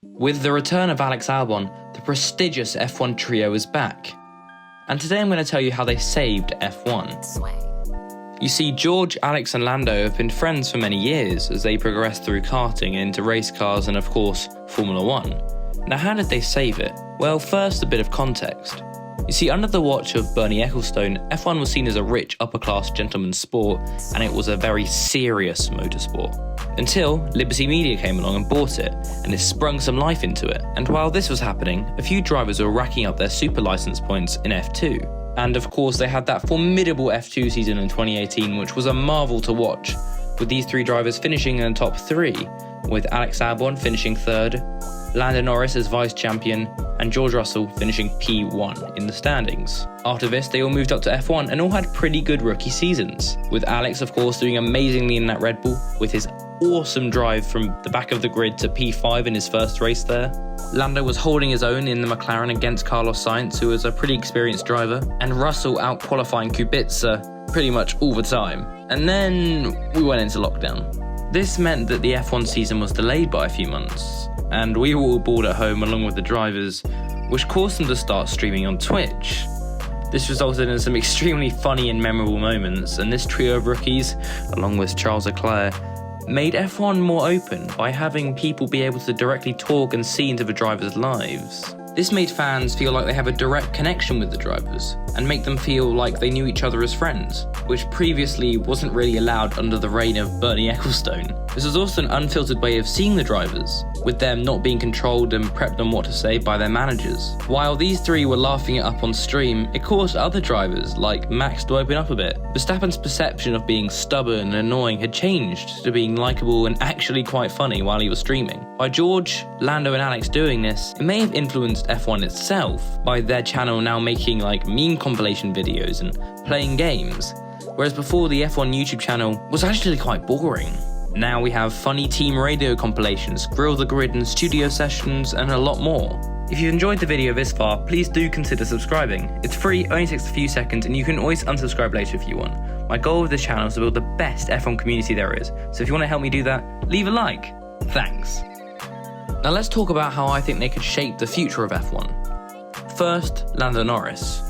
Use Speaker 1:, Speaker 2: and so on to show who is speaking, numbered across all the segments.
Speaker 1: With the return of Alex Albon, the prestigious F1 trio is back. And today I'm going to tell you how they saved F1. You see, George, Alex and Lando have been friends for many years as they progressed through karting into race cars and of course Formula 1. Now how did they save it? Well, first a bit of context. You see, under the watch of Bernie Ecclestone, F1 was seen as a rich upper-class gentleman's sport, and it was a very serious motorsport. Until Liberty Media came along and bought it, and it sprung some life into it. And while this was happening, a few drivers were racking up their super license points in F2. And of course they had that formidable F2 season in 2018, which was a marvel to watch, with these three drivers finishing in the top 3, with Alex Albon finishing 3rd, Lando Norris as vice champion, and George Russell finishing P1 in the standings. After this, they all moved up to F1 and all had pretty good rookie seasons, with Alex of course doing amazingly in that Red Bull with his awesome drive from the back of the grid to P5 in his first race there. Lando was holding his own in the McLaren against Carlos Sainz, who was a pretty experienced driver, and Russell out-qualifying Kubica pretty much all the time. And then we went into lockdown. This meant that the F1 season was delayed by a few months, and we were all bored at home along with the drivers, which caused them to start streaming on Twitch. This resulted in some extremely funny and memorable moments, and this trio of rookies, along with Charles Leclerc, made F1 more open by having people be able to directly talk and see into the drivers' lives. This made fans feel like they have a direct connection with the drivers, and make them feel like they knew each other as friends, which previously wasn't really allowed under the reign of Bernie Ecclestone. This was also an unfiltered way of seeing the drivers, with them not being controlled and prepped on what to say by their managers. While these three were laughing it up on stream, it caused other drivers, like Max, to open up a bit. Verstappen's perception of being stubborn and annoying had changed to being likeable and actually quite funny while he was streaming. By George, Lando and Alex doing this, it may have influenced F1 itself, by their channel now making like meme compilation videos and playing games, whereas before the F1 YouTube channel was actually quite boring. Now we have funny team radio compilations, Grill the Grid and studio sessions, and a lot more. If you enjoyed the video this far, please do consider subscribing. It's free, only takes a few seconds, and you can always unsubscribe later if you want. My goal with this channel is to build the best F1 community there is, so if you want to help me do that, leave a like. Thanks. Now let's talk about how I think they could shape the future of F1. First, Lando Norris.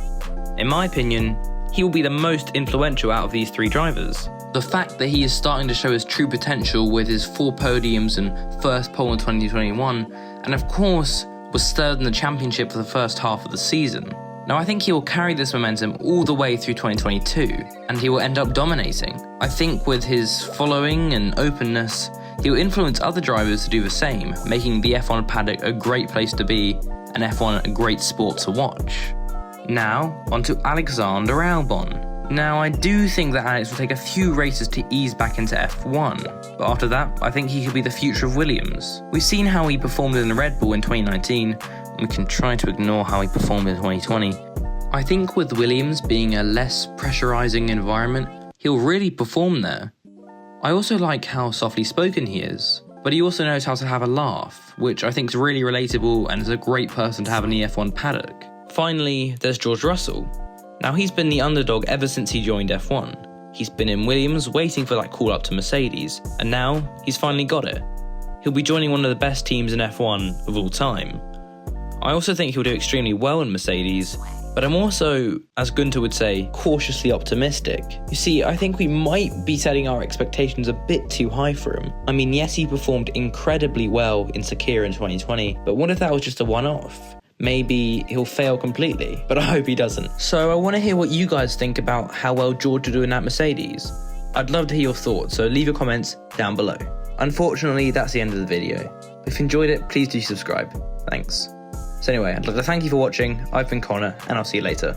Speaker 1: In my opinion, he will be the most influential out of these three drivers. The fact that he is starting to show his true potential with his 4 podiums and first pole in 2021, and of course was 3rd in the championship for the first half of the season. Now I think he will carry this momentum all the way through 2022, and he will end up dominating. I think with his following and openness, he will influence other drivers to do the same, making the F1 paddock a great place to be, and F1 a great sport to watch. Now, onto Alexander Albon. Now, I do think that Alex will take a few races to ease back into F1, but after that, I think he could be the future of Williams. We've seen how he performed in the Red Bull in 2019, and we can try to ignore how he performed in 2020. I think with Williams being a less pressurizing environment, he'll really perform there. I also like how softly spoken he is, but he also knows how to have a laugh, which I think is really relatable and is a great person to have in the F1 paddock. Finally, there's George Russell. Now he's been the underdog ever since he joined F1. He's been in Williams waiting for that call up to Mercedes, and now he's finally got it. He'll be joining one of the best teams in F1 of all time. I also think he'll do extremely well in Mercedes, but I'm also, as Gunter would say, cautiously optimistic. You see, I think we might be setting our expectations a bit too high for him. I mean, yes, he performed incredibly well in Sakira in 2020, but what if that was just a one-off? Maybe he'll fail completely, but I hope he doesn't. So I want to hear what you guys think about how well George will do in that Mercedes. I'd love to hear your thoughts, so leave your comments down below. Unfortunately, that's the end of the video. If you enjoyed it, please do subscribe. Thanks. So anyway, I'd like to thank you for watching. I've been Connor, and I'll see you later.